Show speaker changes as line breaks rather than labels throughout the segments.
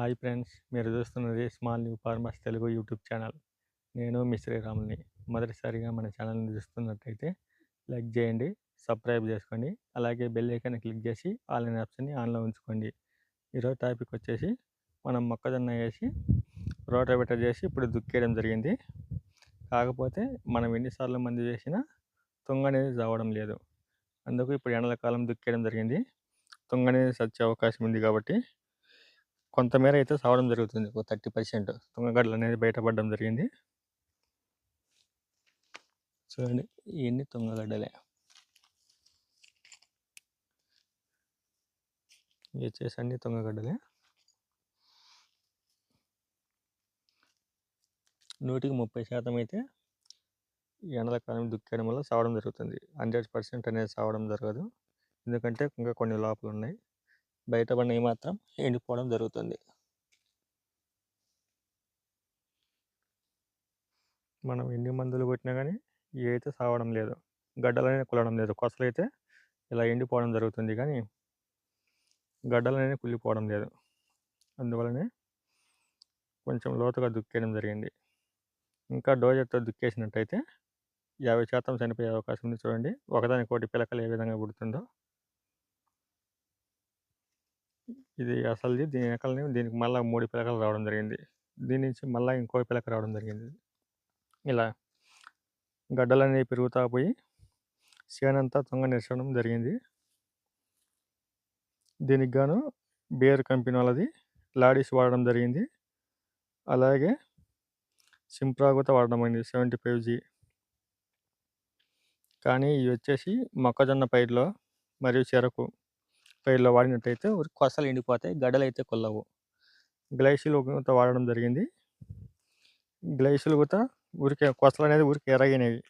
Hi friends, మీరు చూస్తున్నది small new farmers Telugu YouTube channel. నేను మీ శ్రీరాముని. మొదటిసారిగా మన ఛానల్ని చూస్తున్నట్టయితే లైక్ చేయండి, సబ్స్క్రైబ్ చేసుకోండి, అలాగే బెల్ ఐకాన్ క్లిక్ చేసి ఆల్ అనే ఆప్షన్ని ఆన్లో ఉంచుకోండి. ఈరోజు టాపిక్ వచ్చేసి మనం మొక్కజొన్న వేసి రోటోవేటర్ చేసి ఇప్పుడు దుక్కేయడం జరిగింది. కాకపోతే మనం ఎన్నిసార్లు మందు చేసినా తుంగ అనేది చావడం లేదు. అందుకు ఇప్పుడు ఎండల కాలం దుక్కేయడం జరిగింది. తుంగ అనేది చచ్చే అవకాశం ఉంది కాబట్టి కొంతమేర అయితే సావడం జరుగుతుంది. ఒక 30% తుంగగడ్డలు అనేది బయటపడడం జరిగింది. చూడండి, ఇవన్నీ తుంగగడ్డలే. ఇవి వచ్చేసి అన్ని తుంగగడ్డలే. 130% అయితే ఈ ఎండల కాలం దుక్కేయడం వల్ల సావడం జరుగుతుంది. 100% అనేది సావడం జరగదు, ఎందుకంటే ఇంకా కొన్ని లోపలు ఉన్నాయి. బయటపడినవి మాత్రం ఎండిపోవడం జరుగుతుంది. మనం ఎన్ని మందులు కొట్టినా కానీ ఇవి అయితే సావడం లేదు, గడ్డలనే కుల్లడం లేదు. కొసలు అయితే ఇలా ఎండిపోవడం జరుగుతుంది, కానీ గడ్డలనే కుళ్ళిపోవడం లేదు. అందువలనే కొంచెం లోతుగా దుక్కేయడం జరిగింది. ఇంకా డోజర్తో దుక్కేసినట్టయితే 50% చనిపోయే అవకాశం ఉంది. చూడండి, ఒకదానికోటి పిలకలు ఏ విధంగా పుడుతుందో. ఇది అసలుది. దీని వెనకాలనే దీనికి మళ్ళీ 3 పిలకలు రావడం జరిగింది. దీని నుంచి మళ్ళీ ఇంకో పిలక రావడం జరిగింది. ఇలా గడ్డలు అనేవి పెరుగుతా పోయి చేనంతా తుంగ నిరసడం జరిగింది. దీనికి గాను బేర్ కంపెనీ వాళ్ళది లాడీస్ వాడడం జరిగింది. అలాగే సింప్రా కూడా వాడడం అయింది 75G. కానీ ఇవి వచ్చేసి మొక్కజొన్న పైరులో మరియు చెరకు పైరులో వాడినట్టయితే కొసలు ఎండిపోతాయి, గడ్డలు అయితే కొల్లవు. గ్లైసిల్ కూడా వాడడం జరిగింది. గ్లైసిల్ కూడా ఊరికే కొసలు అనేది ఊరికే ఎరగినవి.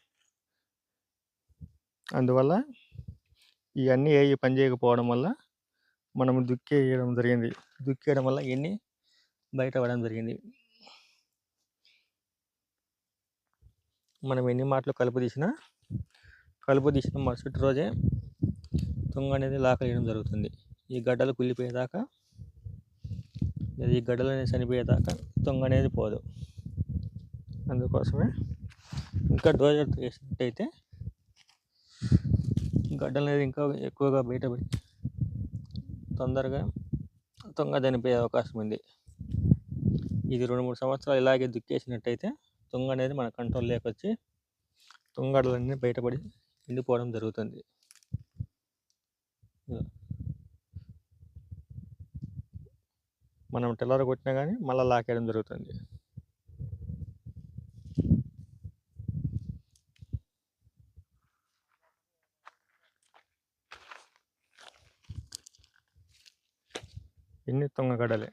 అందువల్ల ఇవన్నీ ఏ పని చేయకపోవడం వల్ల మనం దుక్కేయడం జరిగింది. దుక్కేయడం వల్ల ఇవన్నీ బయట పడడం జరిగింది. మనం ఎన్ని మాటలు కలుపు తీసిన మరుసటి రోజే తుంగ అనేది లాకలేయడం జరుగుతుంది. ఈ గడ్డలు కుళ్ళిపోయేదాకా, ఈ గడ్డలు అనేది చనిపోయేదాకా తుంగ అనేది పోదు. అందుకోసమే ఇంకా డోజర్ వేసినట్టయితే గడ్డలు అనేది ఇంకా ఎక్కువగా బయటపడి తొందరగా తుంగ చనిపోయే అవకాశం ఉంది. ఇది 2-3 సంవత్సరాలు ఇలాగే దుక్కేసినట్టయితే తుంగ అనేది మన కంట్రోల్ లేకొచ్చి తుంగడలన్నీ బయటపడి ఎండిపోవడం జరుగుతుంది. మనం టెల్లర్ కొట్టినా కానీ మళ్ళీ లాకేయడం జరుగుతుంది. ఎన్ని తుంగగడ్డలే.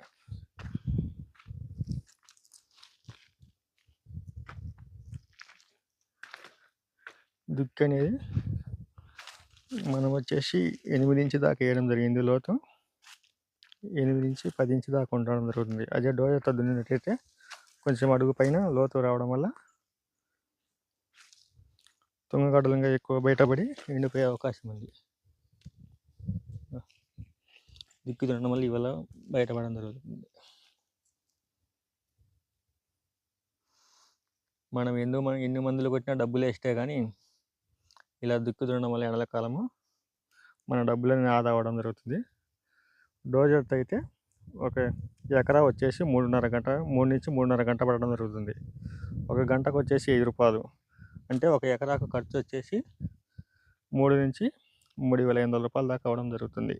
దుక్కి అనేది మనం వచ్చేసి 8 ఇంచు దాకా వేయడం జరిగింది. లోతు 8 నుంచి 10 ఇంచు దాకా ఉండడం జరుగుతుంది. అదే డోజర్తో దున్నినట్టయితే కొంచెం అడుగు పైన లోతు రావడం వల్ల తుంగగడ్డలు ఇంకా ఎక్కువ బయటపడి ఎండిపోయే అవకాశం ఉంది. దుక్కి దున్నడం వల్ల ఇవాళ బయటపడడం జరుగుతుంది. మనం ఎన్ని మందులు కొట్టినా డబ్బులు వేస్తే కానీ ఇలా దుక్కి దున్నడం వల్ల ఎండల కాలము మన డబ్బులని ఆదా అవ్వడం జరుగుతుంది. డోజర్తో అయితే ఒక ఎకరా వచ్చేసి 3 నుంచి 3.5 గంట పడడం జరుగుతుంది. ఒక గంటకు వచ్చేసి 5 రూపాయలు. అంటే ఒక ఎకరాకు ఖర్చు వచ్చేసి 3 నుంచి 3,500 రూపాయల దాకా అవ్వడం జరుగుతుంది.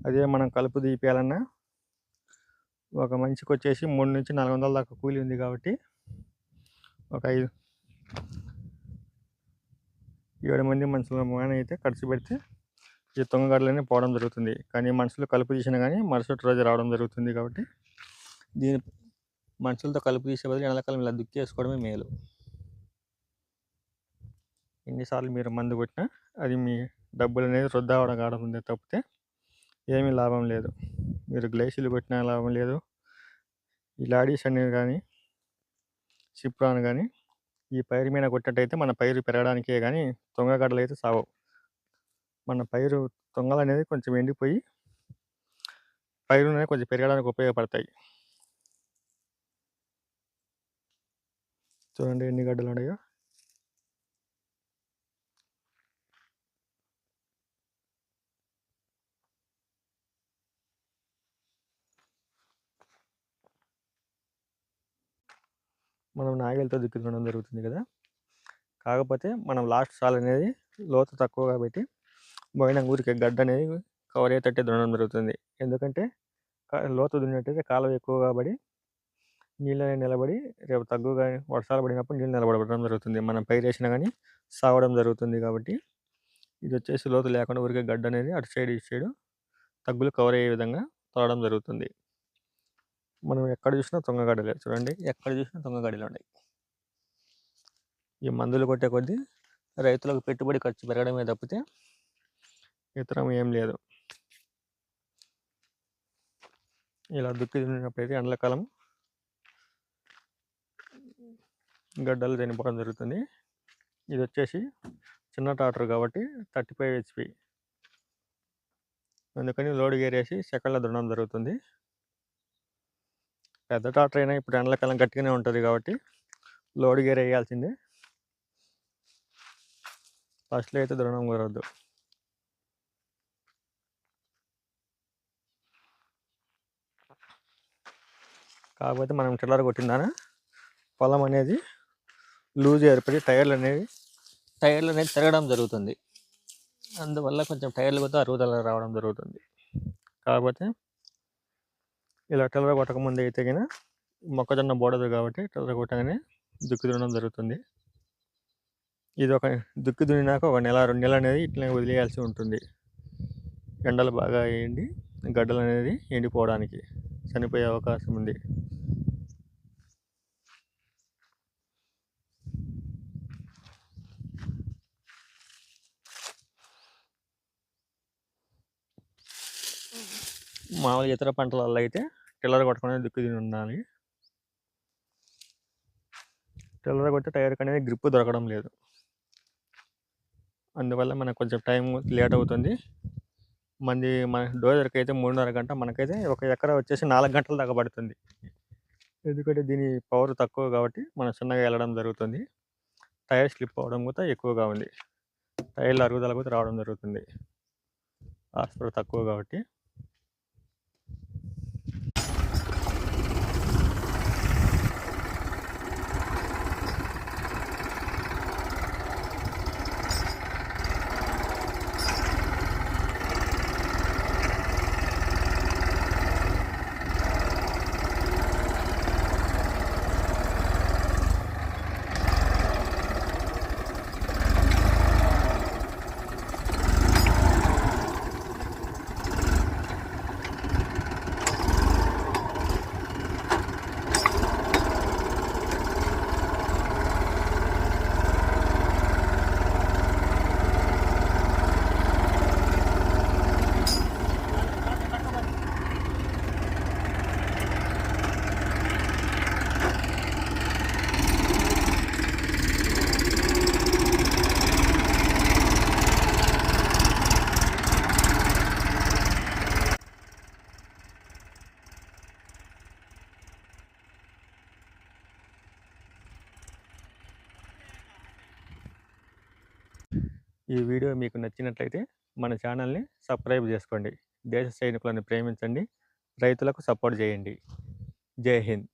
అదే మనం కలుపు తీపియాలన్నా ఒక మనిషికి వచ్చేసి 3 నుంచి 400 దాకా కూలి ఉంది కాబట్టి ఒక 7 మంది మనుషుల మాన అయితే ఖర్చు పెడితే ఈ తుంగగడ్డలన్నీ పోవడం జరుగుతుంది. కానీ మనుషులు కలుపు తీసినా కానీ మరుసటి రోజు రావడం జరుగుతుంది. కాబట్టి దీని మనుషులతో కలుపు తీసే బదులు ఎండాకాలం ఇలా దుక్కేసుకోవడమే మేలు. ఎన్నిసార్లు మీరు మందు కొట్టినా అది మీ డబ్బులు అనేది వృధా అవడం ఉంది తప్పితే ఏమీ లాభం లేదు. మీరు గ్లైసిల్ కొట్టినా లాభం లేదు. ఈ లాడీస్ అనేవి కానీ సిప్రాన్ కానీ ఈ పైరు మీద కొట్టినట్టయితే మన పైరు పెరగడానికే కానీ తుంగగడ్డలు అయితే సావవు. మన పైరు తుంగలు అనేది కొంచెం ఎండిపోయి పైరునే కొంచెం పెరగడానికి ఉపయోగపడతాయి. చూడండి ఎన్ని గడ్డలున్నాయో. మనం నాగలితో దుక్కి దున్నడం జరుగుతుంది కదా! కాకపోతే మనం లాస్ట్ సాల్ అనేది లోతు తక్కువగా పెట్టి పోయిన ఊరికే గడ్డ అనేది కవర్ అయ్యేటట్టే దున్నడం జరుగుతుంది. ఎందుకంటే లోతు దున్నినట్టయితే కాలువ ఎక్కువగా పడి నీళ్ళు అనేవి నిలబడి రేపు తగ్గుగా వర్షాలు పడినప్పుడు నీళ్ళు నిలబడడం జరుగుతుంది. మనం పైరేసినా కానీ సాగడం జరుగుతుంది. కాబట్టి ఇది వచ్చేసి లోతు లేకుండా ఊరికే గడ్డ అనేది అటు సైడ్ ఇటు సైడు తగ్గులు కవర్ అయ్యే విధంగా తోడడం జరుగుతుంది. మనం ఎక్కడ చూసినా తుంగగడ్డలే. చూడండి ఎక్కడ చూసినా తుంగగడ్డలు ఉన్నాయి. ఈ మందులు కొట్టే కొద్దీ రైతులకు పెట్టుబడి ఖర్చు పెరగడమే తప్పితే ఇతరం ఏం లేదు. ఇలా దుక్కి దున్నినప్పుడైతే ఎండాకాలం గడ్డలు చనిపోవడం జరుగుతుంది. ఇది వచ్చేసి చిన్న ట్రాక్టర్ కాబట్టి 35 HP, అందుకని లోడ్ గేరేసి సెకండ్లో దున్నడం జరుగుతుంది. పెద్ద ట్రాక్టర్ అయినా ఇప్పుడు ఎండాకాలం గట్టిగానే ఉంటుంది కాబట్టి లోడ్ గేర్ వేయాల్సిందే. ఫస్ట్లో అయితే దున్నడం కుదరద్దు. కాకపోతే మనం టిల్లర్ కొట్టిందాన పొలం అనేది లూజ్ ఏర్పడి టైర్లు అనేది తిరగడం జరుగుతుంది. అందువల్ల కొంచెం టైర్లు కూడా అరుగుదల రావడం జరుగుతుంది. కాకపోతే ఇలా టిల్లర్ కొట్టకముందు అయితే కినా మొక్కజొన్న బోడదు కాబట్టి టిల్లర్ కొట్టగానే దుక్కి దున్నడం జరుగుతుంది. ఇది ఒక దుక్కి దున్నినాక 1 నెల 2 నెలలు అనేది ఇట్లనే వదిలేయాల్సి ఉంటుంది. ఎండలు బాగా ఎండి గడ్డలు అనేది ఎండిపోవడానికి చనిపోయే అవకాశం ఉంది. మామూలుగా ఇతర పంటలలో అయితే టిల్లర్ కొట్టకుండా దుక్కి దున్ని ఉండాలి. టిల్లర్ కొడితే టైర్కి అనేది గ్రిప్ దొరకడం లేదు. అందువల్ల మనకు కొంచెం టైం లేట్ అవుతుంది. మన డోజర్కి అయితే 3.5 గంట, మనకైతే 1 ఎకరా వచ్చేసి 4 గంటల దాకా పడుతుంది. ఎందుకంటే దీని పవర్ తక్కువ కాబట్టి మనం చిన్నగా వెళ్ళడం జరుగుతుంది. టైర్ స్లిప్ అవ్వడం కూడా ఎక్కువగా ఉంది. టైర్ల అరుగుదల కూడా రావడం జరుగుతుంది. హాస్పిటల్ తక్కువ కాబట్టి. ఈ వీడియో మీకు నచ్చినట్లయితే మన ఛానల్ని సబ్స్క్రైబ్ చేసుకోండి. దేశ సైనికులను ప్రేమించండి. రైతులకు సపోర్ట్ చేయండి. జై హింద్.